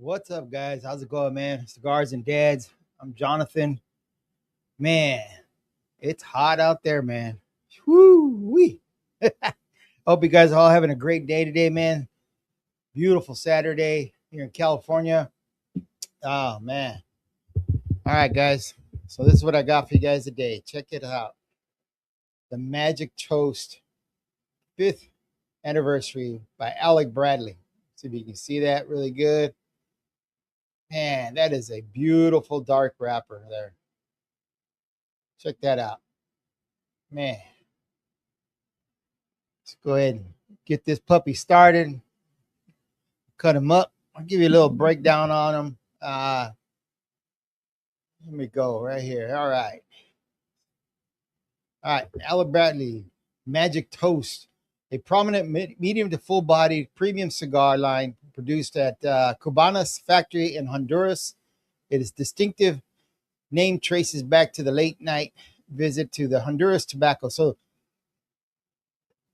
What's up, guys? How's it going, man? Cigars and Dads. I'm Jonathan. Man, it's hot out there, man. Woo wee. Hope you guys are all having a great day today, man. Beautiful Saturday here in California. Oh, man. All right, guys. So, this is what I got for you guys today. Check it out. The Magic Toast 5th anniversary by Alec Bradley. See if you can see that really good. Man, that is a beautiful dark wrapper there. Check that out. Man, let's go ahead and get this puppy started. Cut him up. I'll give you a little breakdown on him. Let me go right here. All right. All right. Alec Bradley, Magic Toast, a prominent medium to full body premium cigar line produced at Cubanas factory in Honduras. Its distinctive name traces back to the late night visit to the Honduras tobacco. So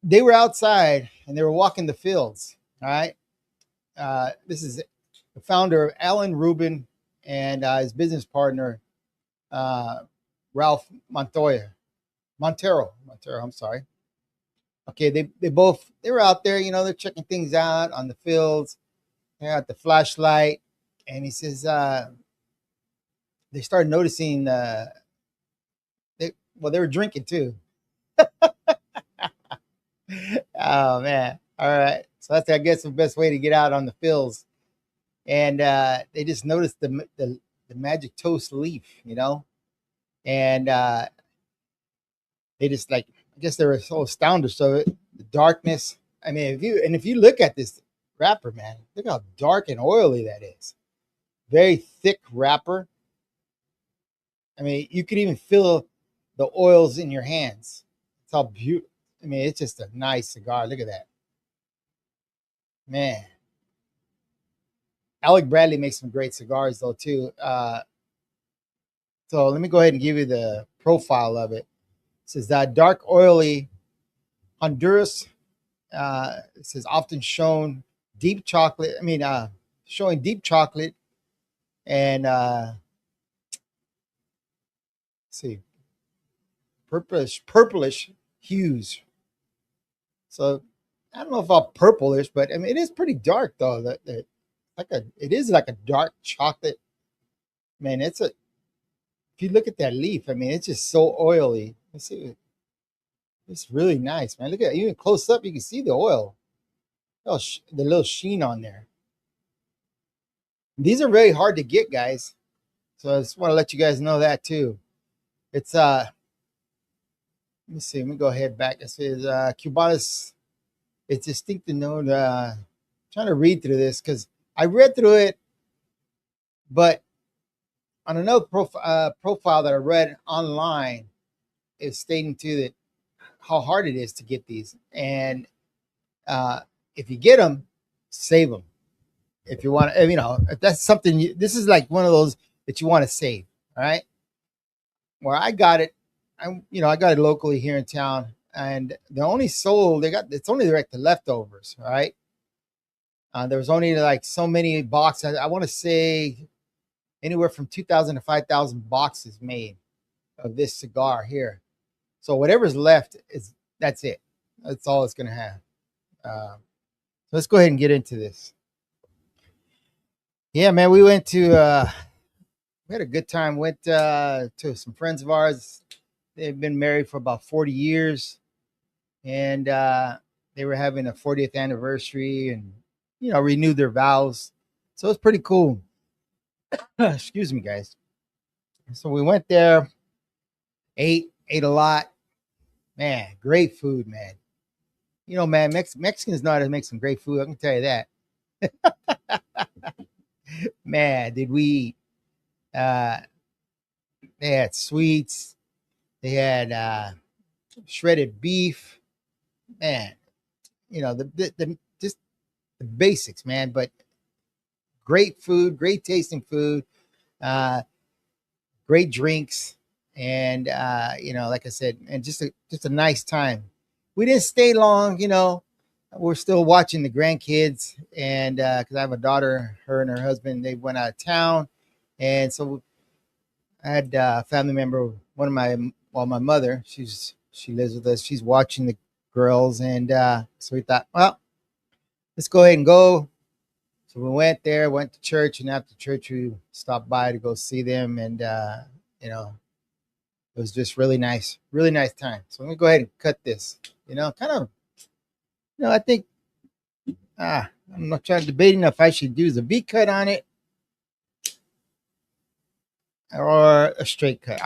they were outside and they were walking the fields. All right. This is the founder, Alan Rubin, and his business partner, Ralph Montero. I'm sorry. Okay, they were out there, they're checking things out on the fields. They got the flashlight, and he says they started noticing. They were drinking too. Oh man! All right, so that's, I guess, the best way to get out on the fields. And they just noticed the Magic Toast leaf, and they just, like, I guess they were so astounded. So the darkness. I mean, if you look at this wrapper, man, look how dark and oily that is. Very thick wrapper. I mean, you could even feel the oils in your hands. It's how beautiful. I mean, it's just a nice cigar. Look at that, man. Alec Bradley makes some great cigars, though, too. So let me go ahead and give you the profile of it. It says that dark, oily Honduras. It says often shown deep chocolate. Showing deep chocolate and let's see, purplish hues. So I don't know about purplish, but I mean, it is pretty dark though. It is like a dark chocolate. Man, if you look at that leaf, I mean, it's just so oily. Let's see. It's really nice, man. Look at it. Even close up, you can see the oil. Oh, the little sheen on there. These are very hard to get, guys. So I just want to let you guys know that too. It's let me see. Let me go ahead back. It says Cubanas. It's distinct to know. Trying to read through this because I read through it, but on another profile that I read online, is stating too that how hard it is to get these, and if you get them, save them. If you want to, if that's something, this is like one of those that you want to save. All right. Where I got it, I got it locally here in town, and they only sold. It's only like the leftovers. All right. There was only like so many boxes. I want to say anywhere from 2,000 to 5,000 boxes made of this cigar here. So whatever's left that's it. That's all it's gonna have. So let's go ahead and get into this. Yeah, man, we had a good time. Went to some friends of ours. They've been married for about 40 years, and they were having a 40th anniversary, and renewed their vows. So it's pretty cool. Excuse me, guys. So we went there, ate a lot. Man, great food, man. Man, Mexicans know how to make some great food. I can tell you that. Man, did we eat? Uh, they had sweets. They had shredded beef. Man, the just the basics, man. But great food, great tasting food, great drinks, and like I said, and just a nice time. We didn't stay long, we're still watching the grandkids, and because I have a daughter, her and her husband, they went out of town, and so I had a family member, one of my mother, she lives with us. She's watching the girls, and so we thought, well, let's go ahead and go. So we went there, went to church, and after church, we stopped by to go see them, and you know, it was just really nice time. So let me go ahead and cut this. Kind of, I think I'm not trying to debating if I should do the V cut on it or a straight cut.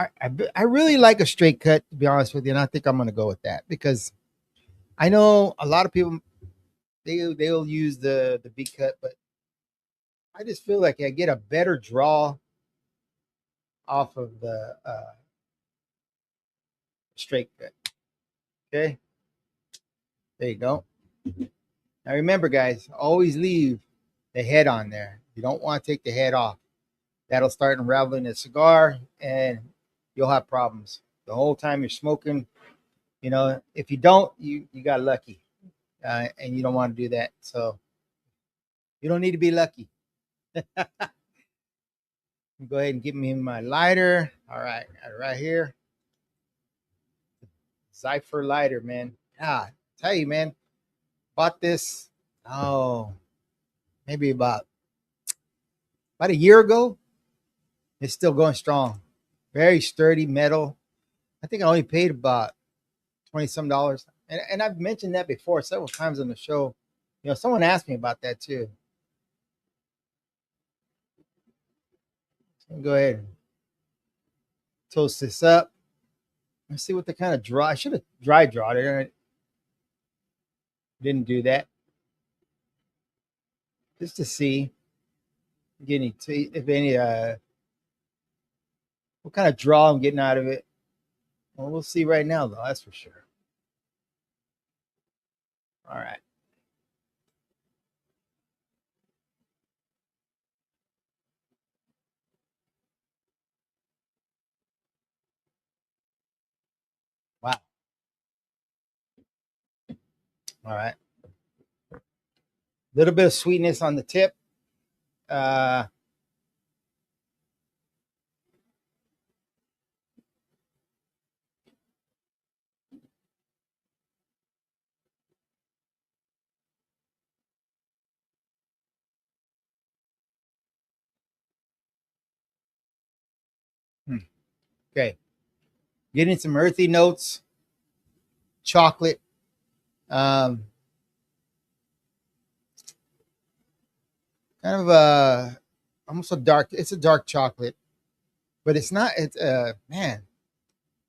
I really like a straight cut, to be honest with you, and I think I'm going to go with that because I know a lot of people they'll use the V cut, but I just feel like I get a better draw off of the straight cut. Okay, there you go. Now remember, guys, always leave the head on there. You don't want to take the head off. That'll start unraveling the cigar, and you'll have problems the whole time you're smoking. If you don't, you got lucky, and you don't want to do that. So you don't need to be lucky. Go ahead and give me my lighter. All right, got it right here. Zypher lighter, man. Tell you, man, bought this. Oh, maybe about a year ago. It's still going strong. Very sturdy metal. I think I only paid about 20 some dollars. And I've mentioned that before several times on the show. Someone asked me about that too. So go ahead and toast this up. Let's see what the kind of draw. I should have dry drawed it. I didn't do that. Just to see if any what kind of draw I'm getting out of it. Well, we'll see right now though, that's for sure. All right. Wow. All right. A little bit of sweetness on the tip. Uh hmm, okay. Getting some earthy notes, chocolate. Um Kind of almost a dark, it's a dark chocolate, but it's not, it's man,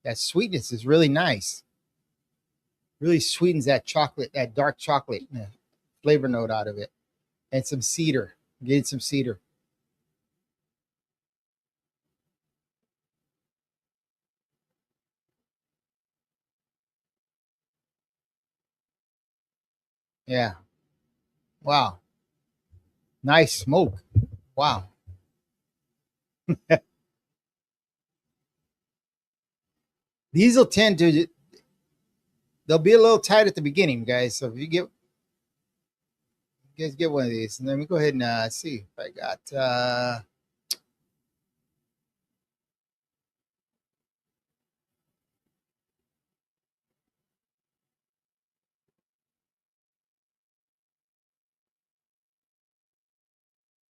that sweetness is really nice. Really sweetens that chocolate, that dark chocolate flavor note out of it. And some cedar. Getting some cedar. Yeah. Wow. Nice smoke. Wow. These will tend to, they'll be a little tight at the beginning, guys. So if you guys get one of these, and let me go ahead and see if I got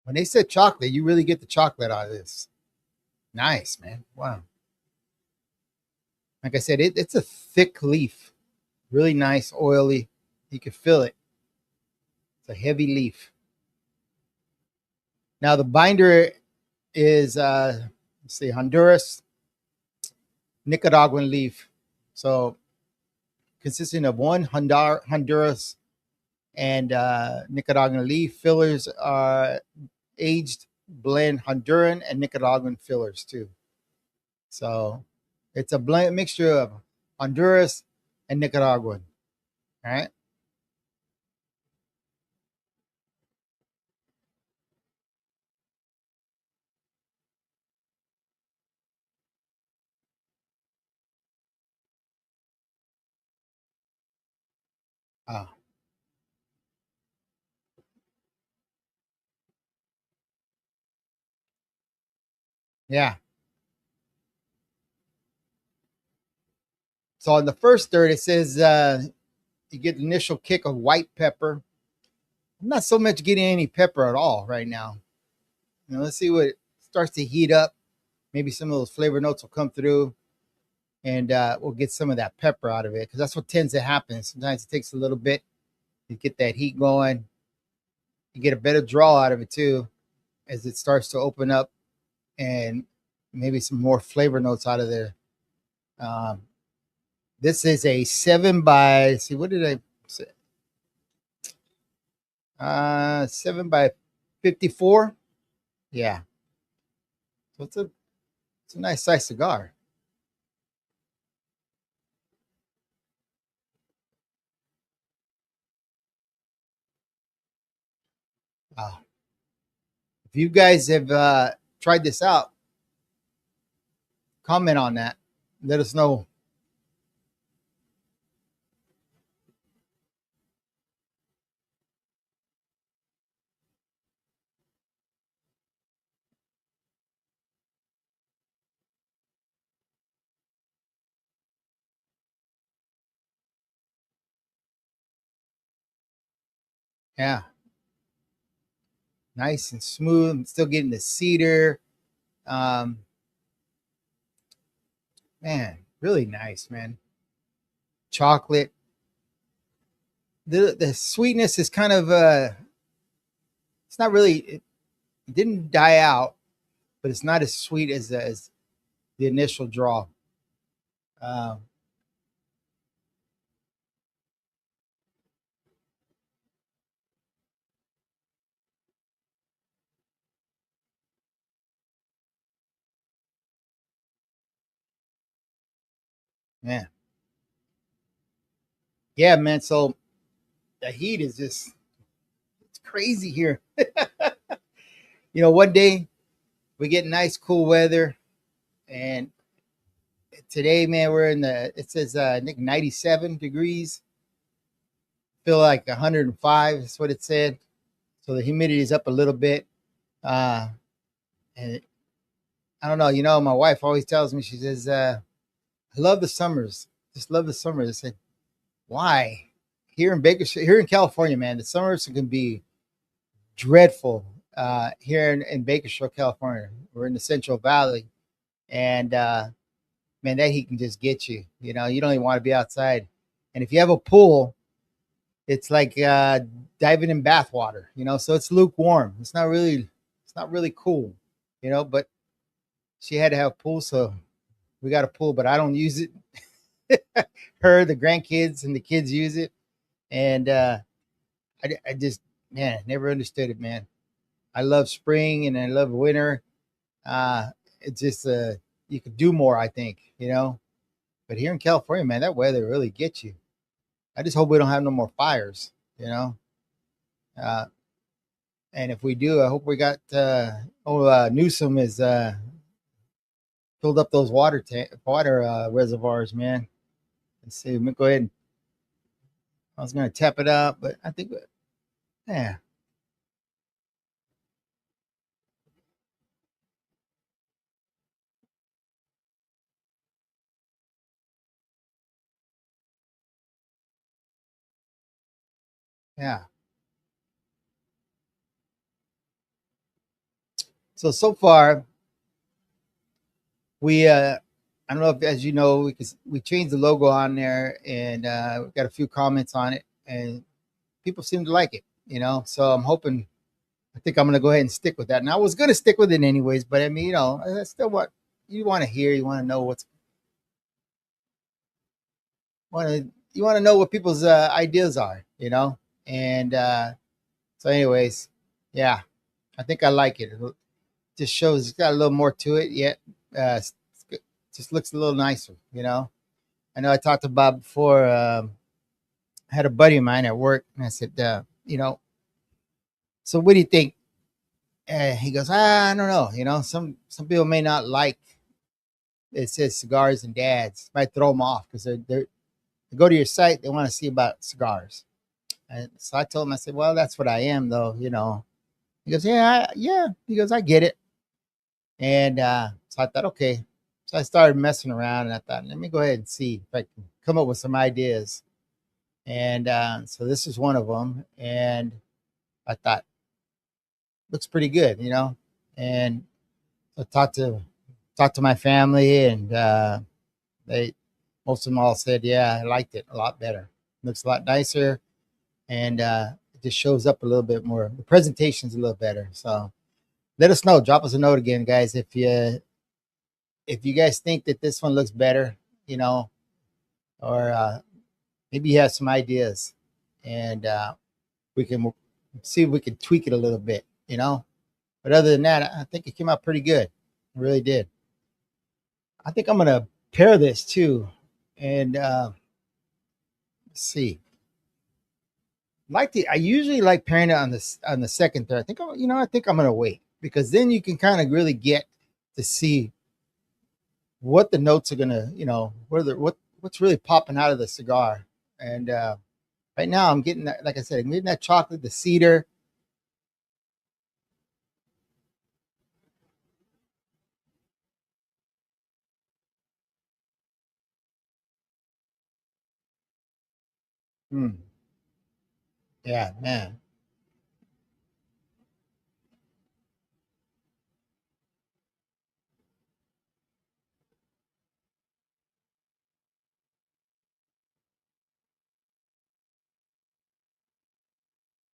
when they said chocolate, you really get the chocolate out of this. Nice, man. Wow. Like I said, it's a thick leaf. Really nice, oily. You can feel it. It's a heavy leaf. Now the binder is let's see, Honduras Nicaraguan leaf. So consisting of one Honduras and Nicaraguan leaf. Fillers are aged blend Honduran and Nicaraguan fillers too. So it's a blend mixture of Honduras and Nicaraguan. All right. Ah, Yeah. So on the first third, it says you get the initial kick of white pepper. I'm not so much getting any pepper at all right now. Let's see what it starts to heat up. Maybe some of those flavor notes will come through, and we'll get some of that pepper out of it because that's what tends to happen. Sometimes it takes a little bit to get that heat going. You get a better draw out of it too as it starts to open up, and maybe some more flavor notes out of there. Um, this is a 7 by. See, what did I say? 7 by 54. Yeah, so it's a nice size cigar. Wow. If you guys have tried this out, comment on that. Let us know. Yeah, nice and smooth. I'm still getting the cedar. Um, Man, really nice, man. Chocolate. The sweetness is kind of it's not really it didn't die out, but it's not as sweet as the initial draw. Um, man, yeah, man. So the heat is just it's crazy here. One day we get nice cool weather, and today, man, we're in the it says I think 97 degrees. Feel like 105 is what it said. So the humidity is up a little bit. Uh, and I don't know. My wife always tells me, she says, I love the summers. Just love the summers. I said, why? Here in California, man, the summers can be dreadful. Here in Bakersfield, California, we're in the Central Valley, and man, that heat can just get you. You don't even want to be outside. And if you have a pool, it's like diving in bath water. So it's lukewarm. It's not really cool. But she had to have a pool, so we got a pool, but I don't use it. Her, the grandkids, and the kids use it, and I just, man, never understood it, man. I love spring and I love winter. It's just you could do more, I think, But here in California, man, that weather really gets you. I just hope we don't have no more fires, you know. Uh, and if we do, I hope we got. Newsom is filled up those water reservoirs, man. Let's see. Let me go ahead. I was gonna tap it out, but I think, yeah, yeah. So far, we I don't know if, as you know, we changed the logo on there, and we got a few comments on it, and people seem to like it. So I'm hoping. I think I'm gonna go ahead and stick with that. And I was gonna stick with it anyways, but I mean, that's still what you want to hear. You want to know want to you want to know what people's ideas are. And so, anyways, yeah, I think I like it. It just shows it's got a little more to it. Yet, just looks a little nicer. I know I talked about before. I had a buddy of mine at work, and I said, so what do you think? He goes, I don't know. Some people may not like it says cigars and dads. Might throw them off because they go to your site, they want to see about cigars. And so I told him, I said, well, that's what I am, though. He goes, yeah, yeah. He goes, I get it. And so I thought, okay. So I started messing around, and I thought, let me go ahead and see if I can come up with some ideas. And so this is one of them. And I thought, looks pretty good, you know. And I talked to my family, and they most of them all said, yeah, I liked it a lot better. Looks a lot nicer, and it just shows up a little bit more. The presentation's a little better. So let us know. Drop us a note again, guys, if you guys think that this one looks better, you know, or maybe you have some ideas, and we can see if we can tweak it a little bit, you know. But other than that, I think it came out pretty good. It really did. I think I'm gonna pair this too, and let's see. I usually like pairing it on the second third. I think I think I'm gonna wait because then you can kind of really get to see what the notes are gonna, you know, what's really popping out of the cigar. And right now I'm getting that, like I said, I'm getting that chocolate, the cedar. Hmm. Yeah, man.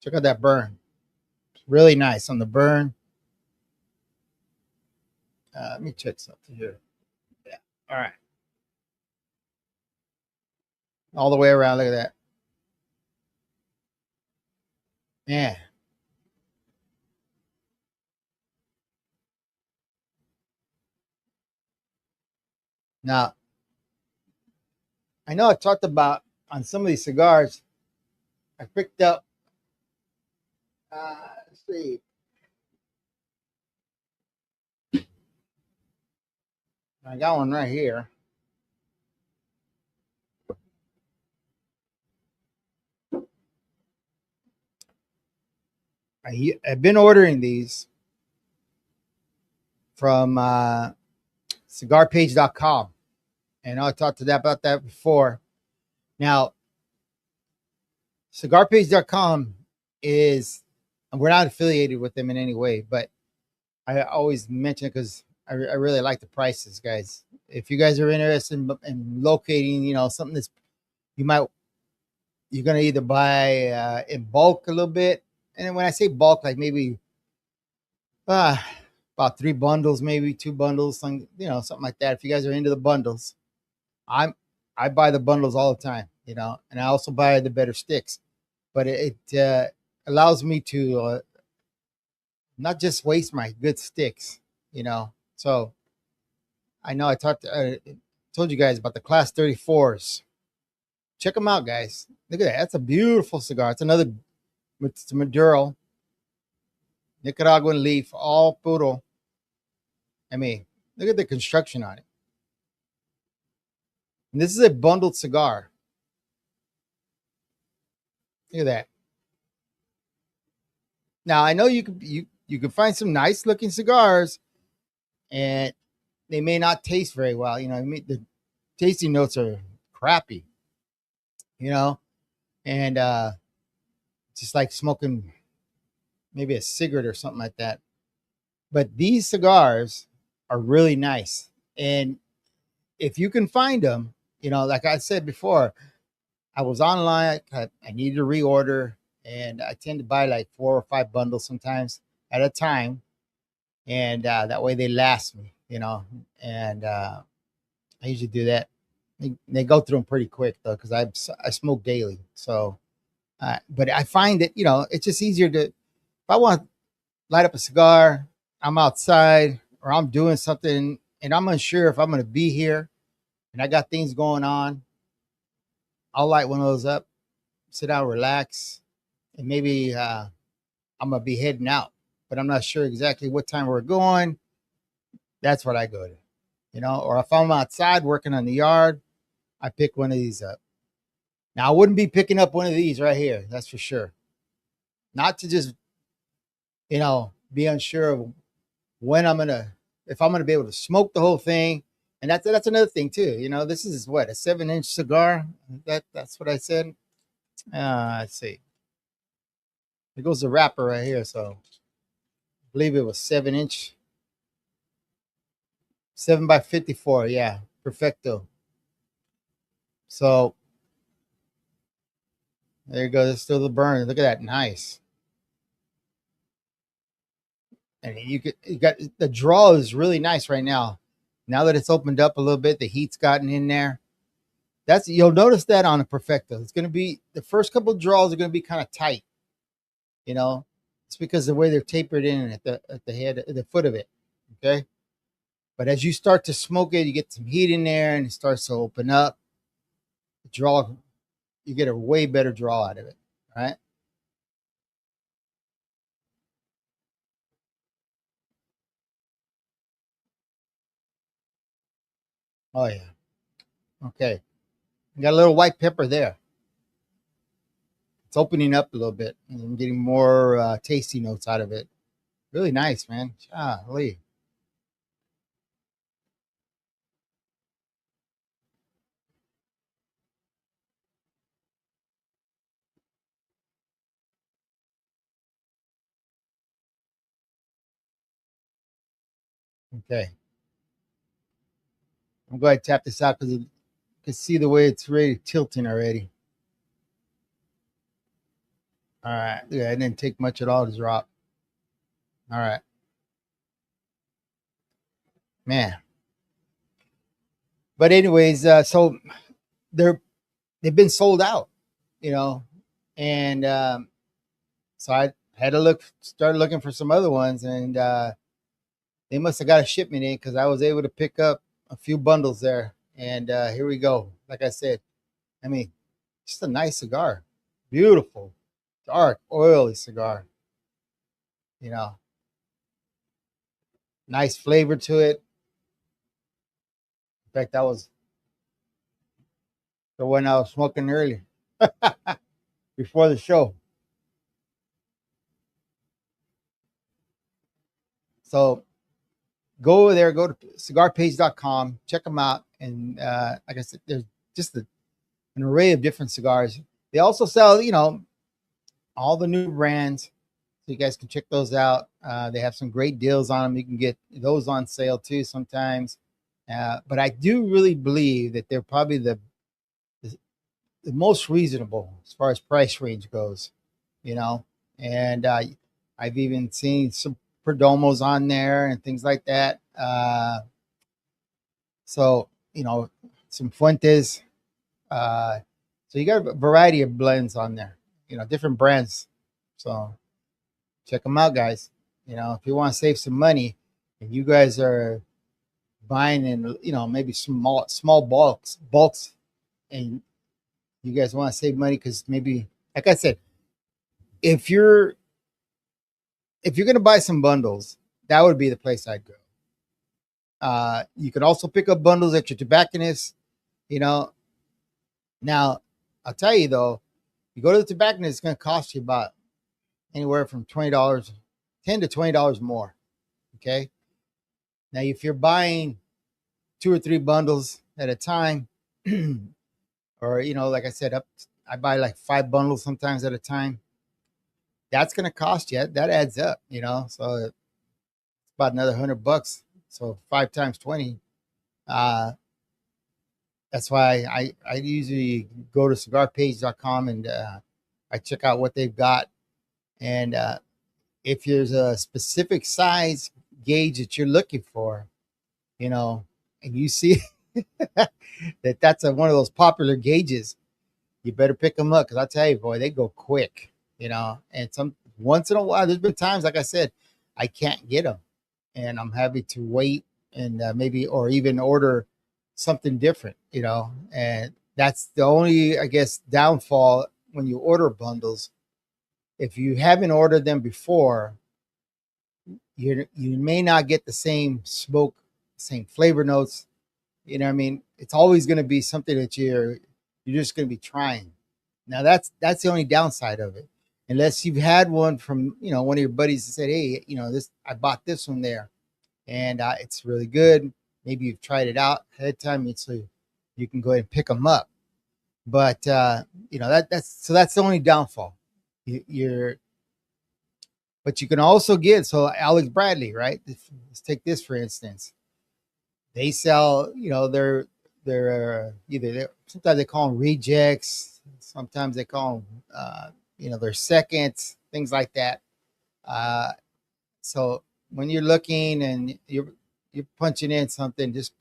Check out that burn. It's really nice on the burn. Let me check something here. Yeah. All right. All the way around. Look at that. Man. Now, I know I talked about on some of these cigars, I picked up, let's see, I got one right here. I've been ordering these from cigarpage.com. And I talked to that about that before. Now, cigarpage.com is, we're not affiliated with them in any way, but I always mention it because I really like the prices, guys. If you guys are interested in locating, you know, something that's you might you're gonna either buy in bulk a little bit, and when I say bulk, like maybe uh, about 3 bundles, maybe 2 bundles, something like that. If you guys are into the bundles, I'm I buy the bundles all the time, you know, and I also buy the better sticks. But it allows me to not just waste my good sticks, you know. So I know told you guys about the Class 34s. Check them out, guys. Look at that. That's a beautiful cigar. It's a Maduro, Nicaraguan leaf, all puro. I mean, look at the construction on it. And this is a bundled cigar. Look at that. Now I know you can find some nice looking cigars, and they may not taste very well. You know, the tasting notes are crappy. You know, and just like smoking maybe a cigarette or something like that. But these cigars are really nice, and if you can find them, you know, like I said before, I was online. I needed to reorder, and I tend to buy like 4 or 5 bundles sometimes at a time, and that way they last me, you know. And I usually do that. They go through them pretty quick though, because I smoke daily. So, but I find that, you know, it's just easier to, if I want to light up a cigar, I'm outside or I'm doing something and I'm unsure if I'm going to be here and I got things going on. I'll light one of those up, sit down, relax, and maybe I'm gonna be heading out, but I'm not sure exactly what time we're going. That's what I go to, you know. Or if I'm outside working on the yard, I pick one of these up. Now I wouldn't be picking up one of these right here, that's for sure. Not to just, you know, be unsure of when I'm gonna if I'm going to be able to smoke the whole thing. And that's another thing too. You know, this is what, a 7-inch cigar. That's what I said. Let's see. It goes the wrapper right here. So I believe it was 7-inch, 7 by 54. Yeah, perfecto. So there you go. There's still the burn. Look at that, nice. And you got the draw is really nice right now. Now that it's opened up a little bit, the heat's gotten in there. That's You'll notice that on a perfecto. It's going to be the first couple of draws are going to be kind of tight. You know, it's because the way they're tapered in at the head, at the foot of it. Okay, but as you start to smoke it, you get some heat in there, and it starts to open up. The draw, you get a way better draw out of it. Right? Oh yeah. Okay. You got a little white pepper there. It's opening up a little bit. And I'm getting more tasty notes out of it. Really nice, man. Golly. Okay. I'm going to tap this out because you can see the way it's really tilting already. All right. Yeah, it didn't take much at all to drop. All right. Man. But anyways, so they're they've been sold out, you know, and so I had to started looking for some other ones, and they must have got a shipment in because I was able to pick up a few bundles there, and here we go. Like I said, I mean, just a nice cigar, beautiful, dark, oily cigar. You know, nice flavor to it. In fact, that was the one I was smoking earlier before the show. So go over there, go to cigarpage.com, check them out. And like I said, there's just an array of different cigars. They also sell, all the new brands. So you guys can check those out. They have some great deals on them. You can get those on sale too sometimes. But I do really believe that they're probably the most reasonable as far as price range goes, you know. And I've even seen some Perdomos on there and things like that. So, some Fuentes. Uh, so you got a variety of blends on there, different brands. So check them out, guys. If you want to save some money and you guys are buying in, maybe small bulks, and you guys want to save money because maybe, like I said, if you're gonna buy some bundles, that would be the place I'd go. You can also pick up bundles at your tobacconist. You know, now I'll tell you though, you go to the tobacconist, it's gonna cost you about anywhere from $20, $10 to $20 more. Okay. Now, if you're buying 2 or 3 bundles at a time, or like I said, I buy like 5 bundles sometimes at a time. That's gonna cost you. That adds up, So it's about another $100. So 5 times 20. Uh, that's why I usually go to cigarpage.com and I check out what they've got. And if there's a specific size gauge that you're looking for, and you see that's one of those popular gauges, you better pick them up because I tell you, boy, they go quick, And once in a while, there's been times, like I said, I can't get them, and I'm having to wait and maybe or even order something different, And that's the only, I guess, downfall when you order bundles. If you haven't ordered them before, you may not get the same smoke, same flavor notes. You know what I mean? It's always going to be something that you're just going to be trying. Now that's the only downside of it. Unless you've had one from, one of your buddies that said, "Hey, this I bought this one there." and it's really good. Maybe you've tried it out ahead of time, so you can go ahead and pick them up. But that's the only downfall. You're but you can also get, so Alex Bradley, right? Let's take this for instance. They sell, they're sometimes they call them rejects, sometimes they call them their seconds, things like that. Uh, so when you're looking and you're punching in something, just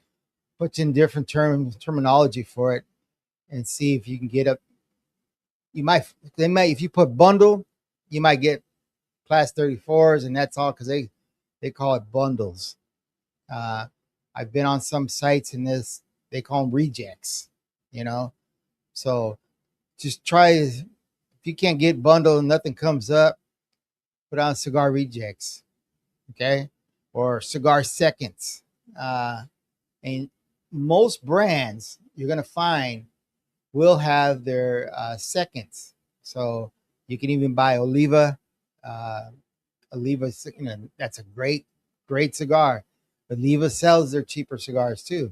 put in different terminology for it and see if you can get up. They might, if you put bundle, you might get class 34s, and that's all because they call it bundles. Uh, I've been on some sites and they call them rejects, you know. So just try, if you can't get bundle and nothing comes up, put on cigar rejects, okay, or cigar seconds. And most brands you're gonna find will have their seconds. So you can even buy Oliva. Uh, Oliva, that's a great cigar. Oliva sells their cheaper cigars too,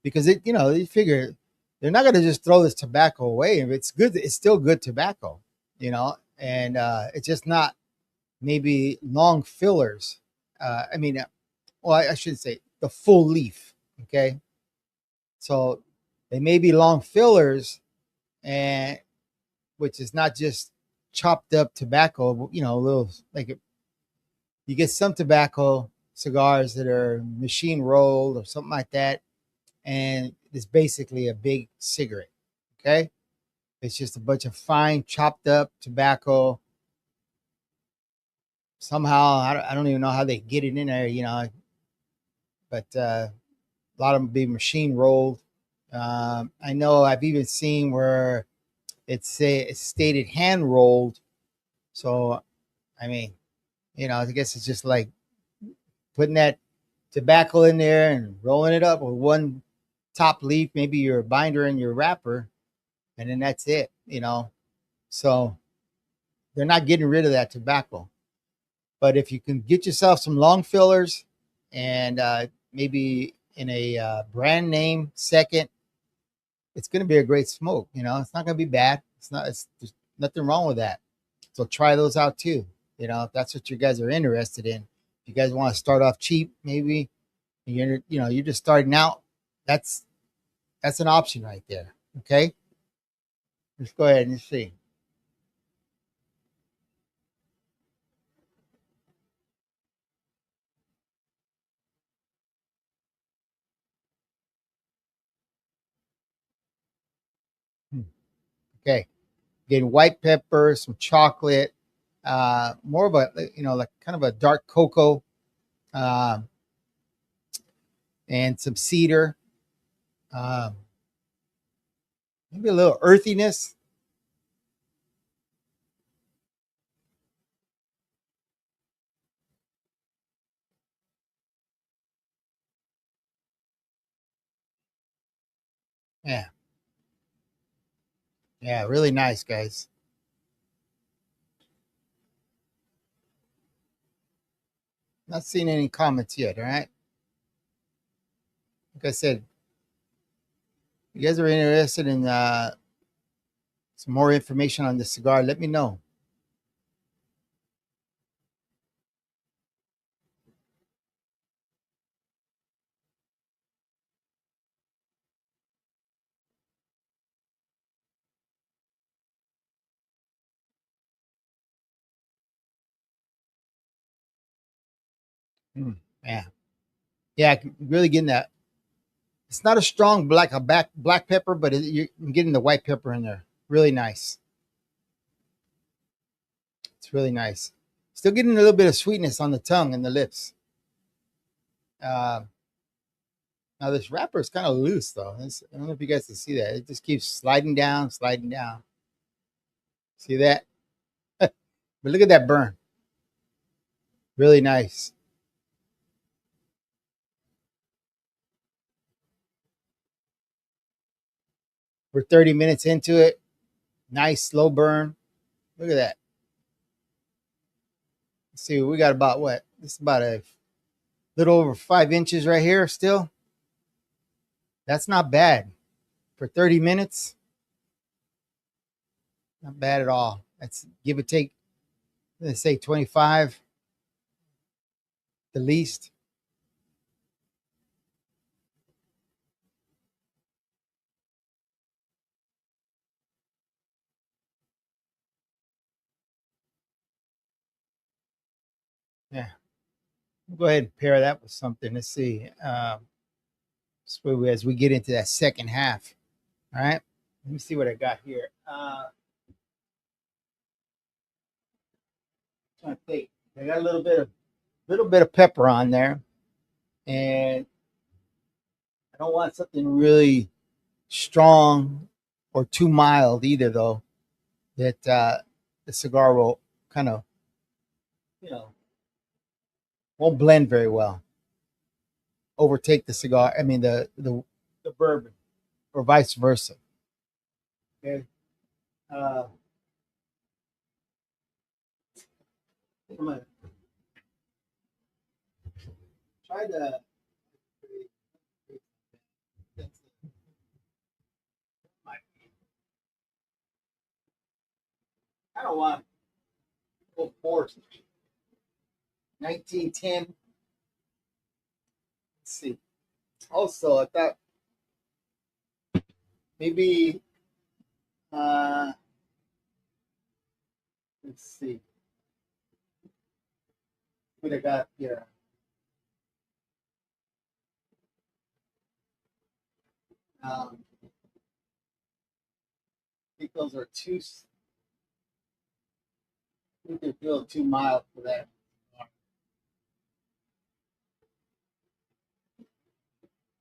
because they figure they're not going to just throw this tobacco away. If it's good, it's still good tobacco, and it's just not maybe long fillers. Well, I should say the full leaf. Okay, so they may be long fillers, and which is not just chopped up tobacco. A little like you get some tobacco cigars that are machine rolled or something like that, and it's basically a big cigarette. Okay, it's just a bunch of fine chopped up tobacco. Somehow I don't even know how they get it in there, but a lot of them be machine rolled. I know I've even seen where it's stated hand rolled. So I mean, I guess it's just like putting that tobacco in there and rolling it up with one top leaf, maybe your binder and your wrapper, and then that's it. So they're not getting rid of that tobacco. But if you can get yourself some long fillers and maybe in a brand name second, it's going to be a great smoke. It's not going to be bad. There's nothing wrong with that. So try those out too. If that's what you guys are interested in. If you guys want to start off cheap, maybe you're just starting out. That's an option right there. Okay, let's go ahead and see. Okay, getting white pepper, some chocolate, more of a like kind of a dark cocoa, uh, and some cedar, um, maybe a little earthiness. Yeah, yeah, really nice, guys. Not seeing any comments yet. All right, like I said, if you guys are interested in some more information on the cigar, let me know. Mm, yeah, yeah, really getting that. It's not a strong black pepper, but you're getting the white pepper in there. Really nice. It's really nice. Still getting a little bit of sweetness on the tongue and the lips. Uh, Now this wrapper is kind of loose though. I don't know if you guys can see that. It just keeps sliding down, sliding down. See that? But look at that burn. Really nice. We're 30 minutes into it. Nice slow burn. Look at that. Let's see, we got about what? This is about little over 5 inches right here still. That's not bad for 30 minutes. Not bad at all. That's give or take, let's say 25, the least. Yeah. We'll go ahead and pair that with something. Let's see. As we get into that second half. All right. Let me see what I got here. Trying to think. I got a little bit of pepper on there, and I don't want something really strong or too mild either, though. That the cigar will kind of, you know, won't blend very well. Overtake the cigar. I mean the bourbon, or vice versa. Okay. Uh, I'm gonna try to. I don't want full force. 1910. Let's see. Also, I thought maybe. Uh, let's see what I got here. I think those are too. I think they feel too mild for that.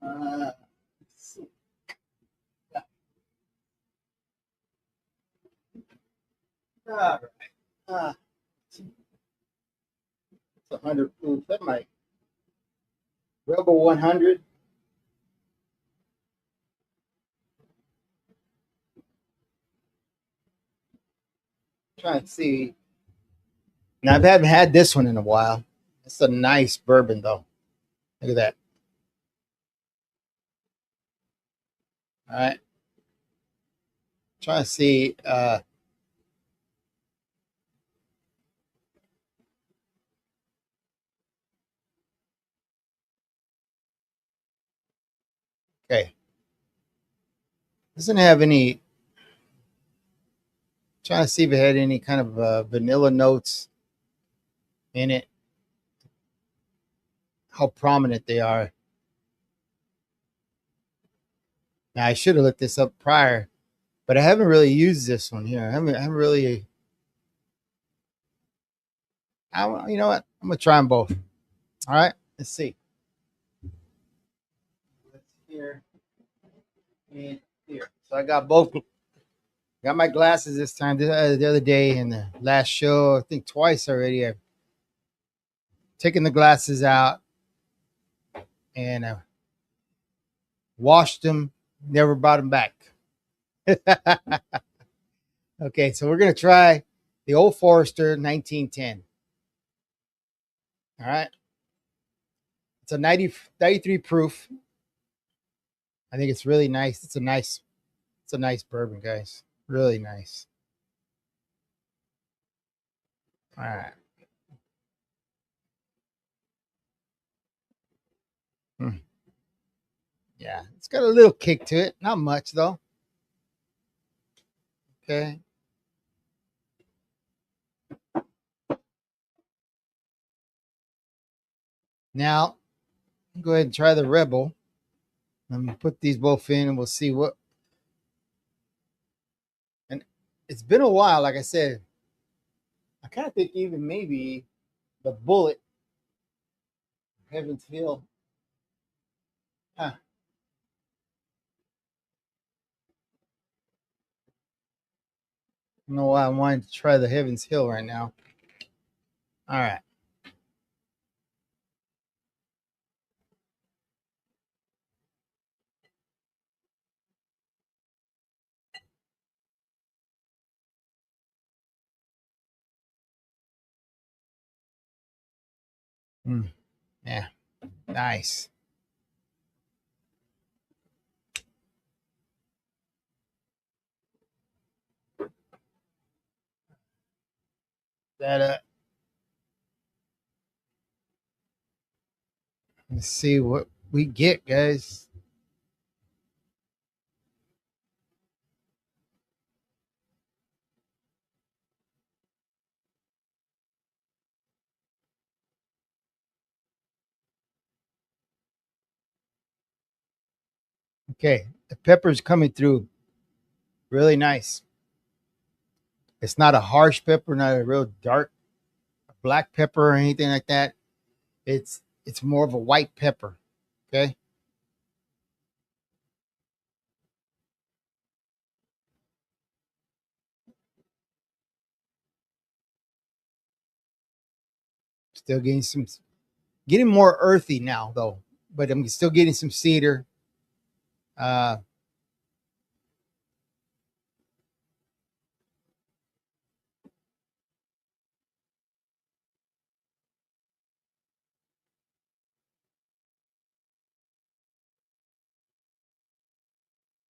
Let's see. All right. It's 100 proof. That might. Rebel 100. Trying to see. Now, I haven't had this one in a while. It's a nice bourbon, though. Look at that. All right. Trying to see. Okay. Doesn't have any. Trying to see if it had any kind of vanilla notes in it. How prominent they are. Now, I should have looked this up prior, but I haven't really used this one here. I haven't really. You know what? I'm gonna try them both. All right. Let's see. Let's here and here. So I got both. Got my glasses this time. The other day in the last show, I think twice already. I've taken the glasses out and washed them. Never brought them back. Okay, so we're gonna try the Old Forester 1910. All right, it's a 93 proof. I think it's really nice. It's a nice bourbon, guys. Really nice. All right. Hmm. Yeah, it's got a little kick to it. Not much though. Okay. Now go ahead and try the Rebel. Let me put these both in and we'll see what. And it's been a while, like I said. I kind of think even maybe the Bullet, Heaven's Hill. Huh. I don't know why I wanted to try the Heaven's Hill right now. All right. Mm, yeah. Nice. That let's see what we get, guys. Okay, the pepper's coming through really nice. It's not a harsh pepper, not a real dark black pepper or anything like that. It's more of a white pepper. Okay. Still getting more earthy now though, but I'm still getting some cedar. Uh,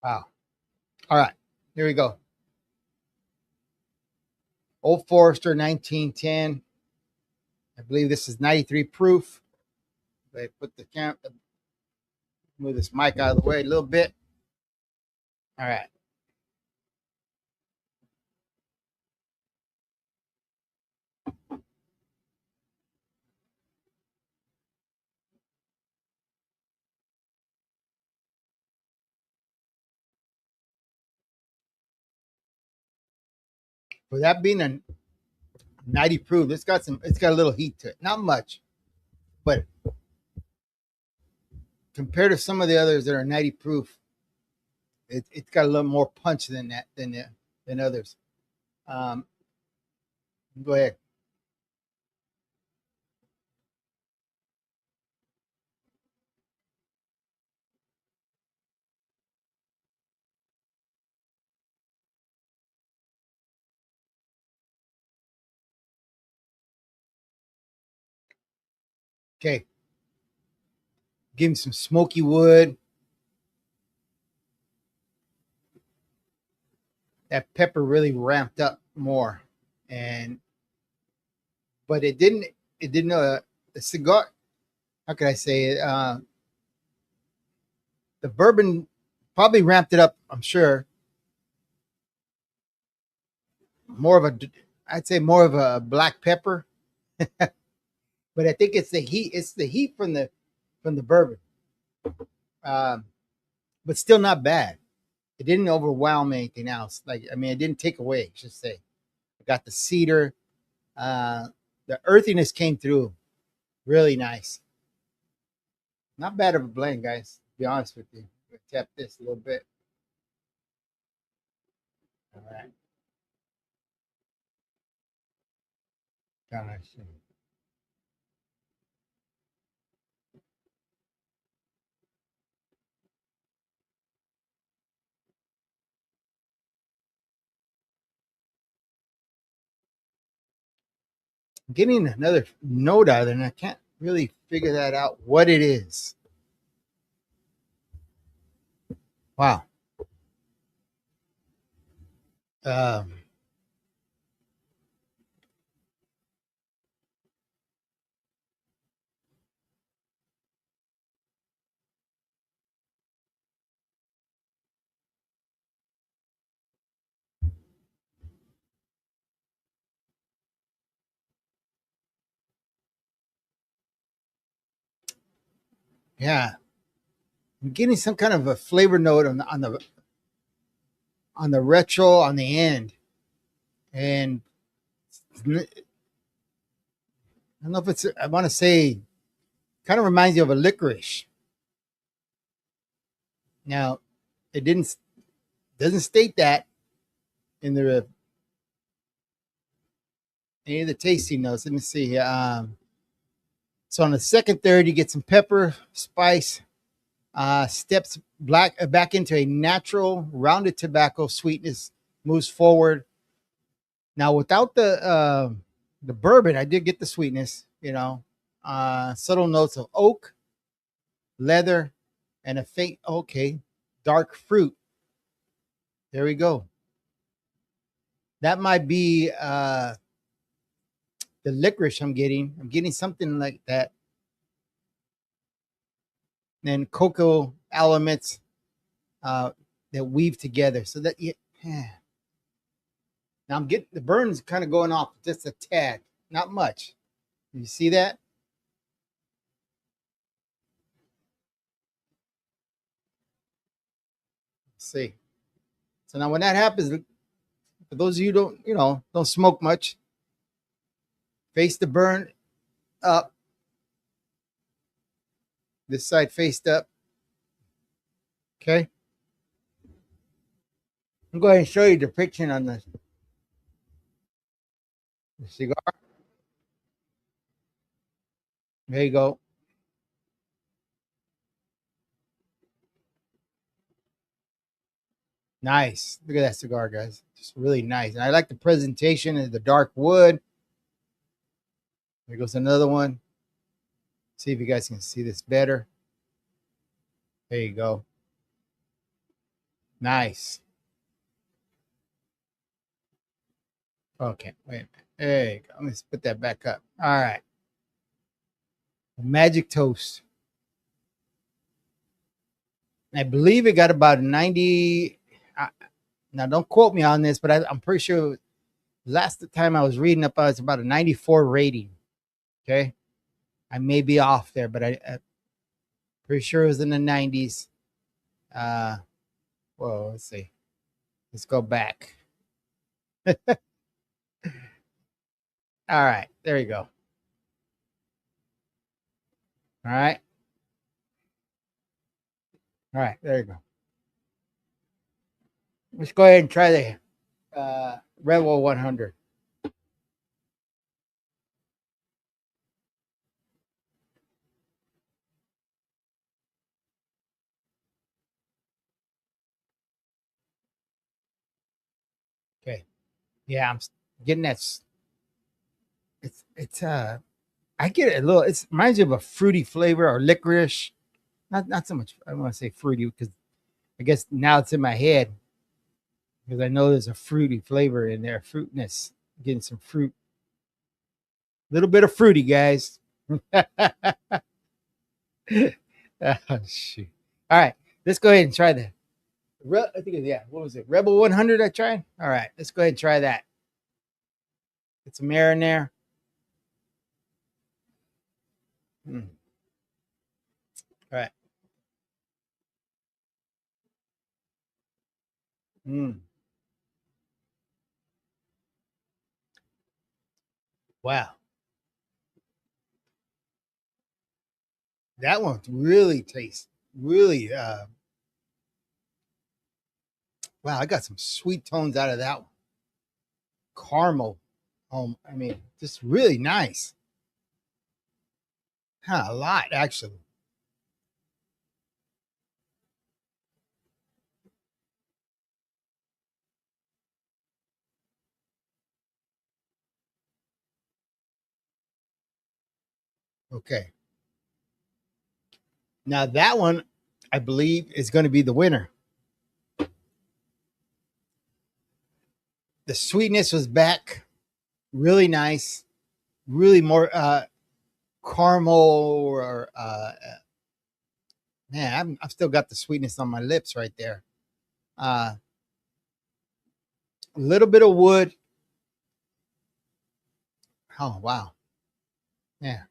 wow. All right, here we go. Old Forester 1910. I believe this is 93 proof. They put the move this mic out of the way a little bit. All right. For that being a 90 proof, it's got a little heat to it. Not much, but compared to some of the others that are 90 proof, it's got a little more punch than that than others. Um, go ahead. Okay, give me some smoky wood. That pepper really ramped up more, and but it didn't the cigar. How could I say it? The bourbon probably ramped it up. I'm sure more of a I'd say more of a black pepper, but I think it's the heat. It's the heat from the bourbon, um, but still not bad. It didn't overwhelm anything else. Like I mean, it didn't take away. I should say. I got the cedar. Uh, the earthiness came through really nice. Not bad of a blend, guys. To be honest with you. Tap this a little bit. All right. Gosh. Getting another note out of it, and I can't really figure that out what it is. Wow. Um, yeah, I'm getting some kind of a flavor note on the retro on the end, and I don't know if it's. I want to say, kind of reminds you of a licorice. Now, it didn't doesn't state that in the any of the tasting notes. Let me see here. So on the second third, you get some pepper, spice, steps back into a natural rounded tobacco sweetness, moves forward. Now without the bourbon, I did get the sweetness, subtle notes of oak, leather, and a faint, okay, dark fruit. There we go. That might be the licorice I'm getting. I'm getting something like that. And cocoa elements uh, that weave together. So that yeah. Now I'm getting the burns kind of going off just a tad, not much. You see that? Let's see. So now when that happens, for those of you who don't smoke much, face the burn up. This side faced up. Okay. I'm going to show you the depiction on the cigar. There you go. Nice. Look at that cigar, guys. Just really nice. And I like the presentation of the dark wood. There goes another one. See if you guys can see this better. There you go. Nice. Okay, wait a minute. There you go. Let's put that back up. All right. Magic Toast. I believe it got about 90. Now, don't quote me on this, but I'm pretty sure last time I was reading up, it's about a 94 rating. Okay. I may be off there, but I'm pretty sure it was in the 90s. Well, let's see. Let's go back. All right. There you go. All right. All right. There you go. Let's go ahead and try the Rebel 100. Okay. Yeah, I'm getting that. It's I get a little. It reminds me of a fruity flavor or licorice. Not so much. I don't want to say fruity because I guess now it's in my head because I know there's a fruity flavor in there, fruitness. Getting some fruit, a little bit of fruity, guys. Oh, shoot. All right, let's go ahead and try that. I think yeah. What was it? Rebel 100. I tried. All right, let's go ahead and try that. Get some air in there. Mm. All right. Mm. Wow, that one really tastes really. Wow, I got some sweet tones out of that one. Caramel. I mean, just really nice. Huh, a lot actually. Okay. Now that one, I believe, is going to be the winner. The sweetness was back, really nice, really more caramel or man, I've still got the sweetness on my lips right there. A little bit of wood. Oh wow, yeah,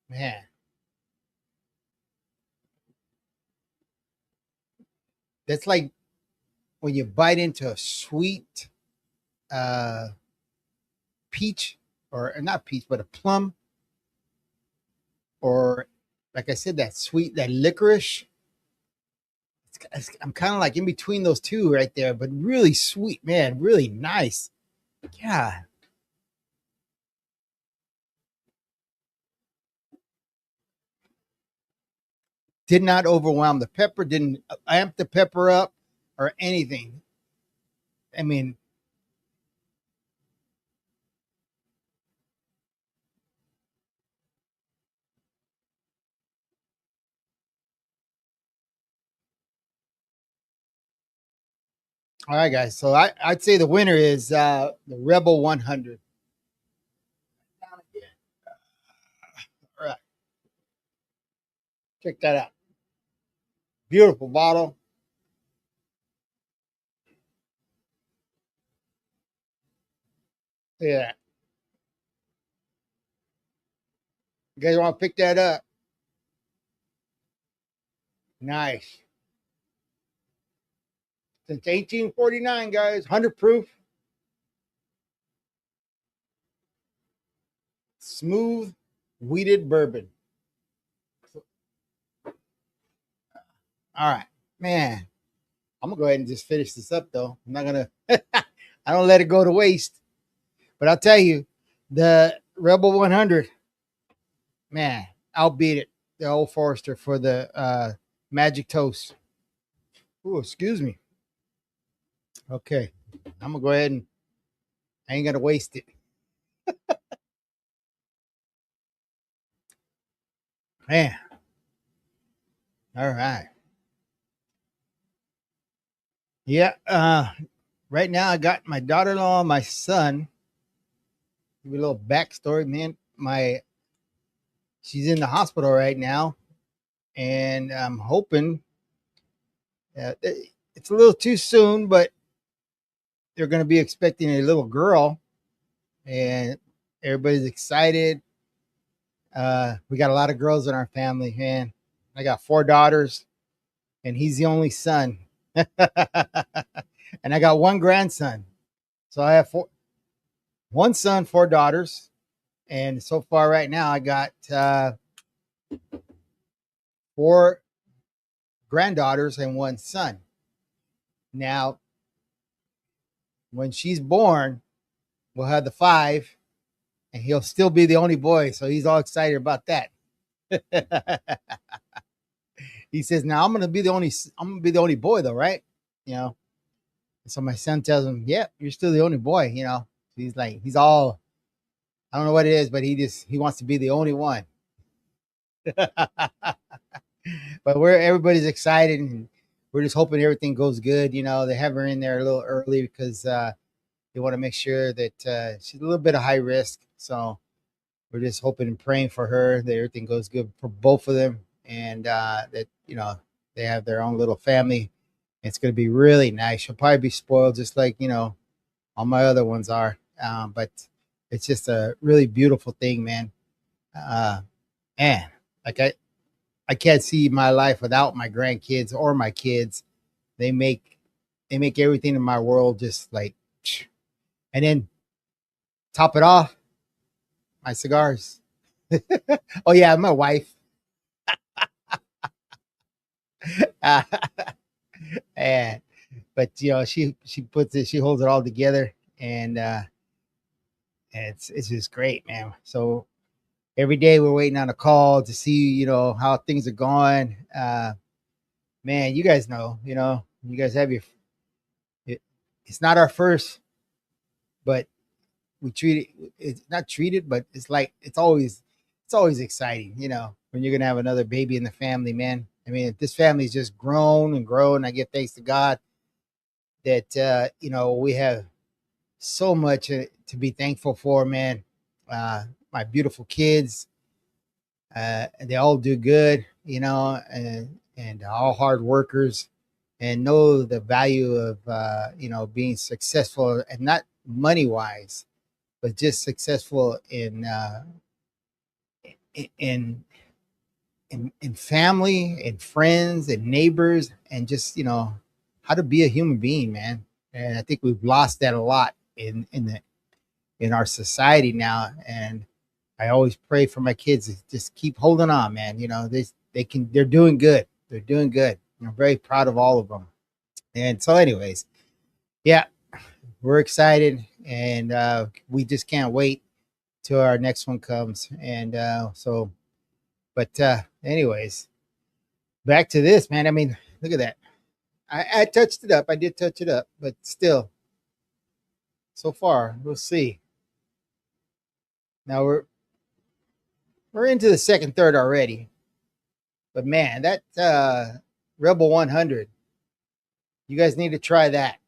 man, that's like when you bite into a sweet uh, peach, or not peach, but a plum, or like I said, that sweet, that licorice. I'm kind of like in between those two right there, but really sweet, man, really nice. Yeah, did not overwhelm the pepper, didn't amp the pepper up or anything. I mean, all right, guys. So I'd say the winner is the Rebel 100. All right, check that out. Beautiful bottle. Yeah, you guys want to pick that up? Nice. Since 1849, guys, 100 proof, smooth, wheated bourbon. All right, man. I'm gonna go ahead and just finish this up, though. I'm not gonna. I don't let it go to waste. But I'll tell you, the Rebel 100, man, I'll beat it. The Old Forester for the Magic Toast. Oh, excuse me. Okay, I'm gonna go ahead and I ain't gonna waste it. Man, all right. Yeah. Right now I got my daughter-in-law, my son. Give you a little backstory, man. She's in the hospital right now, and I'm hoping it's a little too soon, but they're going to be expecting a little girl, and everybody's excited. We got a lot of girls in our family, man. I got 4 daughters, and he's the only son, and I got one grandson. So I have one son, 4 daughters, and so far right now I got 4 granddaughters and one son. Now, when she's born, we'll have the 5, and he'll still be the only boy. So he's all excited about that. He says, "Now I'm gonna be the only boy, though, right?" You know. So my son tells him, "Yeah, you're still the only boy." You know. He's like, he's all, I don't know what it is, but he wants to be the only one. But everybody's excited, and we're just hoping everything goes good. You know, they have her in there a little early because they want to make sure that she's a little bit of high risk. So we're just hoping and praying for her that everything goes good for both of them, and that they have their own little family. It's going to be really nice. She'll probably be spoiled, just like all my other ones are. But it's just a really beautiful thing, man. Uh, man, like I can't see my life without my grandkids or my kids. They make they make everything in my world just like. And then top it off, my cigars. Oh yeah, my wife. uh, and but she puts it, she holds it all together, and it's just great, man. So every day we're waiting on a call to see how things are going. Man, you guys know, you guys have it, it's not our first, but we treat it's not treated, but it's like it's always exciting, when you're gonna have another baby in the family, man. I mean, this family's just grown and grown. I give thanks to God that we have so much to be thankful for, man. My beautiful kids, they all do good, and all hard workers, and know the value of being successful, and not money wise, but just successful in in family and friends and neighbors, and just how to be a human being, man. And I think we've lost that a lot in our society now. And I always pray for my kids to just keep holding on, man. They're doing good. They're doing good. I'm very proud of all of them. And so, anyways, yeah, we're excited, and we just can't wait till our next one comes. And but anyways, back to this, man. I mean, look at that. I touched it up. I did touch it up, but still, so far, we'll see. Now we're into the second third already. But man, that Rebel 100, you guys need to try that.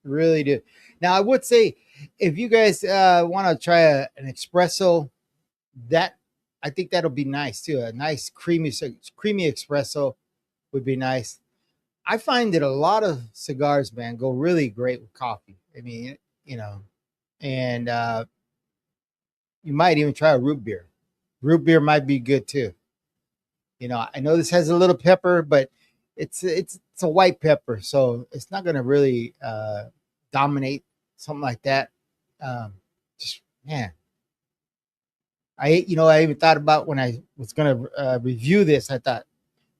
Really do. Now, I would say if you guys want to try an espresso, that I think that'll be nice too. A nice creamy espresso would be nice. I find that a lot of cigars, man, go really great with coffee. I mean, you know, and you might even try a root beer. Root beer might be good too. I know this has a little pepper, but it's a white pepper, so it's not going to really dominate something like that. Just man, I even thought about when I was going to review this. I thought,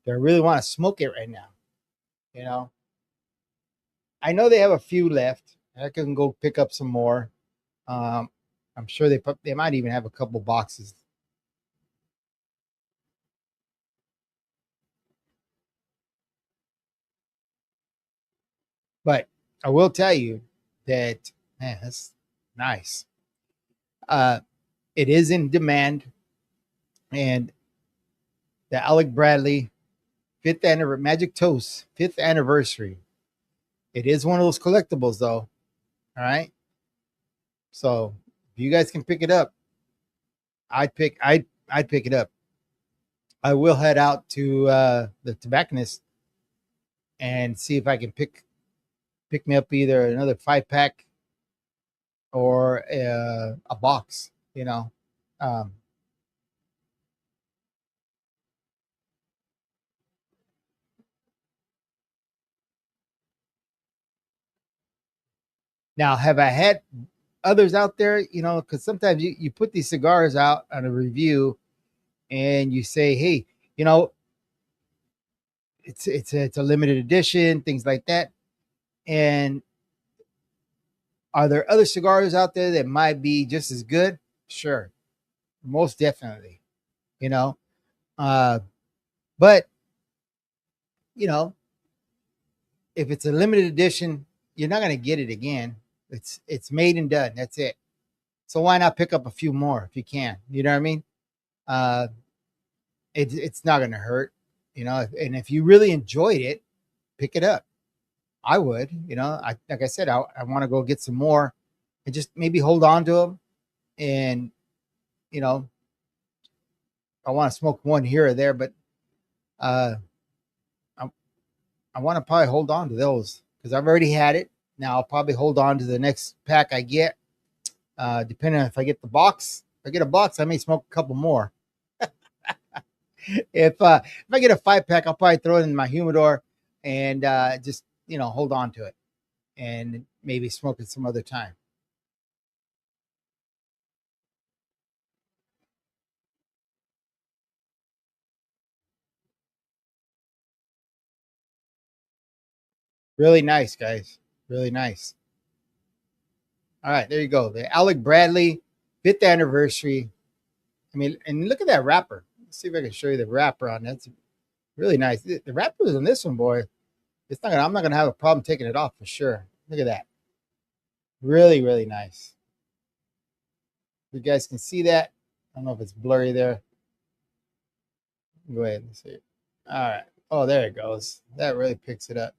do I really want to smoke it right now? You know, I know they have a few left. I can go pick up some more. Um, I'm sure they might even have a couple boxes. But I will tell you that, man, that's nice. Uh, it is in demand, and the Alec Bradley fifth anniversary Magic Toast fifth anniversary. It is one of those collectibles, though. All right, so if you guys can pick it up, I'd pick it up. I will head out to the tobacconist and see if I can pick me up either another 5 pack or a box. Um, Now, have I had others out there? Because sometimes you put these cigars out on a review and you say, hey, you know, it's a limited edition, things like that. And are there other cigars out there that might be just as good? Sure, most definitely. You know, uh, but you know, if it's a limited edition, you're not going to get it again. It's made and done. That's it. So why not pick up a few more if you can? You know what I mean? Uh, it's not going to hurt. And if you really enjoyed it, pick it up. I would. Like I said, I want to go get some more and just maybe hold on to them. And you know, I want to smoke one here or there, but uh, I, I want to probably hold on to those because I've already had it. Now I'll probably hold on to the next pack I get, depending on if I get the box. If I get a box, I may smoke a couple more. If I get a 5 pack, I'll probably throw it in my humidor and just hold on to it and maybe smoke it some other time. Really nice, guys. Really nice. All right, there you go. The Alec Bradley fifth anniversary. I mean, and look at that wrapper. Let's see if I can show you the wrapper on that. It's really nice. The wrapper on this one, boy. I'm not gonna have a problem taking it off for sure. Look at that. Really, really nice. You guys can see that. I don't know if it's blurry there. Go ahead and see it. All right. Oh, there it goes. That really picks it up.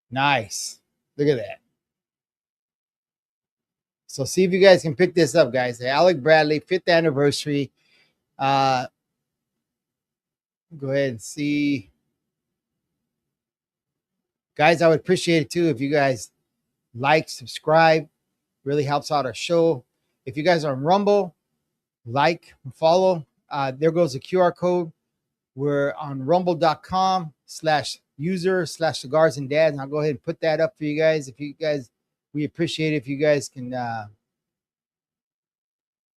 Nice. Look at that. So see if you guys can pick this up, guys. The Alec Bradley fifth anniversary. Uh, Go ahead and see, guys. I would appreciate it too if you guys like, subscribe. Really helps out our show. If you guys are on Rumble, like, follow. There goes the QR code. We're on rumble.com/user/cigars and dads. And I'll go ahead and put that up for you guys. We appreciate it if you guys can.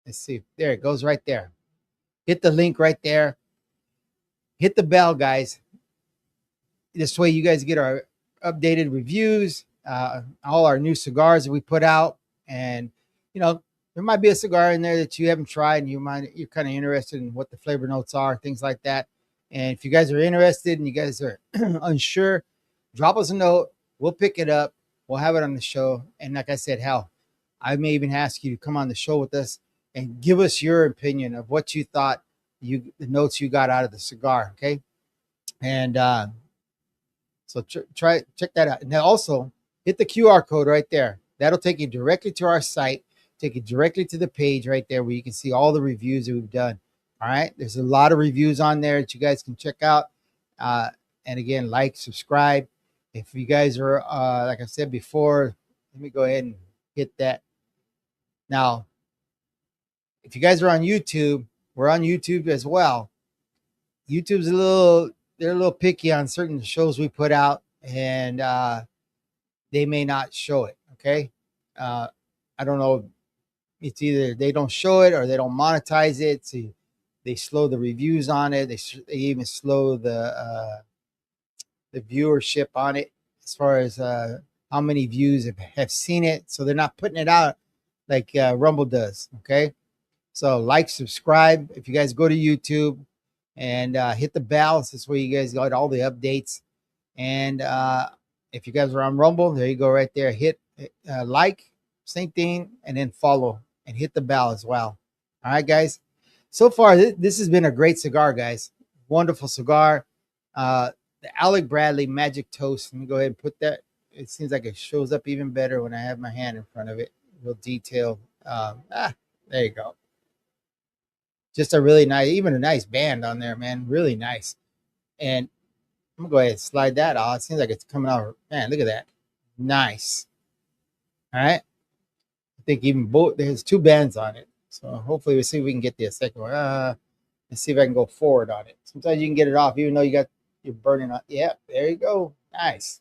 Let's see. There it goes right there. Hit the link right there. Hit the bell, guys. This way you guys get our updated reviews, all our new cigars that we put out. And, there might be a cigar in there that you haven't tried and you're kind of interested in what the flavor notes are, things like that. And if you guys are interested and you guys are unsure, drop us a note. We'll pick it up. We'll have it on the show. And like I said, hell, I may even ask you to come on the show with us and give us your opinion of what you thought, the notes you got out of the cigar. Okay. And so try check that out. And then also hit the QR code right there. That'll take you directly to our site, take you directly to the page right there where you can see all the reviews that we've done. All right. There's a lot of reviews on there that you guys can check out. Uh, and again, like, subscribe. If you guys are, like I said before, let me go ahead and hit that. Now, if you guys are on YouTube, we're on YouTube as well. YouTube's they're a little picky on certain shows we put out, and they may not show it. Okay. I don't know. It's either they don't show it or they don't monetize it. So they slow the reviews on it. They even slow the viewership on it as far as how many views have seen it. So they're not putting it out like Rumble does. Okay. So like, subscribe. If you guys go to YouTube and hit the bell, this is where you guys got all the updates. And if you guys are on Rumble, there you go right there. Hit like, same thing, and then follow and hit the bell as well. All right, guys. So far, this has been a great cigar, guys. Wonderful cigar. The Alec Bradley Magic Toast. Let me go ahead and put that. It seems like it shows up even better when I have my hand in front of it. Real detailed. There you go. Just a really nice, even a nice band on there, man. Really nice. And I'm gonna go ahead and slide that off. It seems like it's coming out. Man, look at that. Nice. All right. I think even both there's two bands on it. So hopefully we'll see if we can get the second one. Let's see if I can go forward on it. Sometimes you can get it off, even though you're burning on. Yeah, there you go. Nice.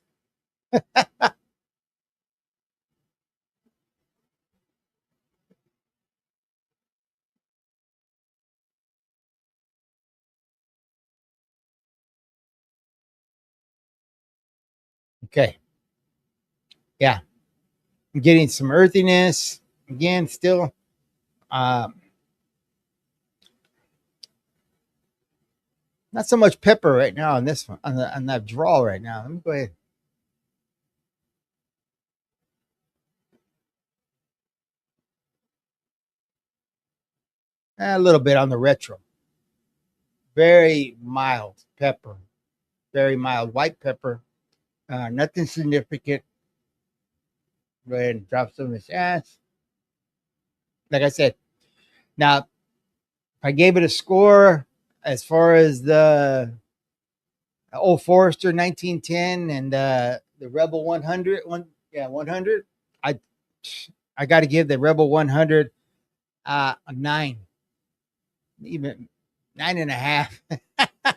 Okay. Yeah. I'm getting some earthiness. Again, still not so much pepper right now on this one, on that draw right now. Let me go ahead. A little bit on the retro. Very mild pepper. Very mild white pepper. Nothing significant. Go ahead and drop some of this ash. Like I said, now if I gave it a score as far as the Old Forester 1910 and the Rebel 100, 100, I I got to give the Rebel 100 a 9, even 9.5.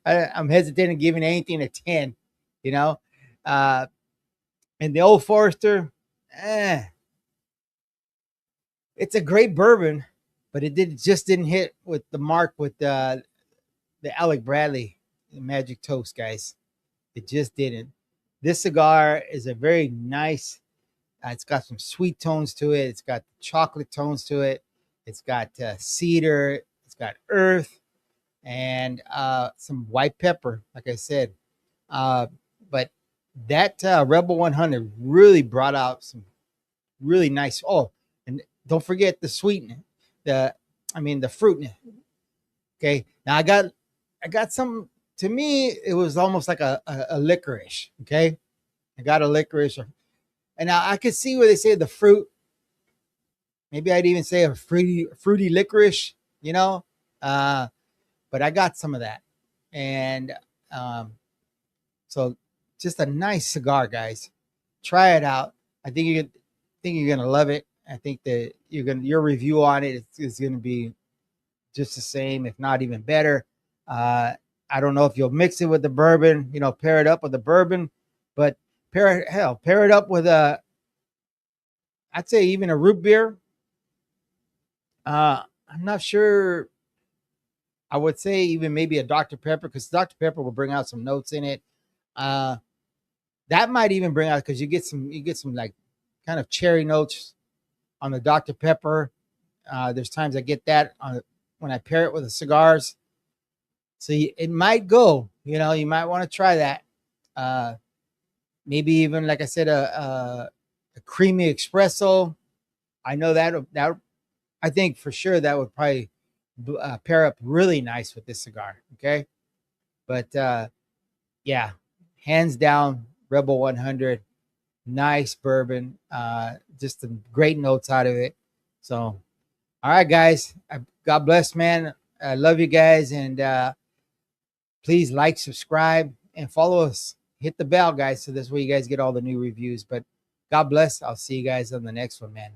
I'm hesitating giving anything a 10, you know. Uh, and the Old Forester, it's a great bourbon, but just didn't hit with the mark with the Alec Bradley Magic Toast, guys. It just didn't. This cigar is a very nice. It's got some sweet tones to it. It's got chocolate tones to it. It's got cedar. It's got earth and some white pepper, like I said. But that Rebel 100 really brought out some really nice. Oh, and don't forget the sweetness. The fruitness. Okay, now I got some. To me, it was almost like a licorice. Okay, I got a licorice, and now I could see where they say the fruit. Maybe I'd even say a fruity licorice. You know, uh, but I got some of that, and um, so just a nice cigar, guys. Try it out. I think you're gonna love it. I think that your review on it is gonna be just the same, if not even better. I don't know if you'll mix it with the bourbon, pair it up with the bourbon, but pair it up with I'd say even a root beer. I'm not sure. I would say even maybe a Dr. Pepper because Dr. Pepper will bring out some notes in it. Uh, that might even bring out because you get some like kind of cherry notes on the Dr. Pepper. There's times I get that when I pair it with the cigars. So it might go. You might want to try that. Uh, Maybe even, like I said, a creamy espresso. I know that I think for sure that would probably pair up really nice with this cigar. Okay, but yeah, hands down, Rebel 100, nice bourbon, just some great notes out of it. So, all right, guys, God bless, man. I love you guys, and please like, subscribe, and follow us. Hit the bell, guys, so this way you guys get all the new reviews. But God bless. I'll see you guys on the next one, man.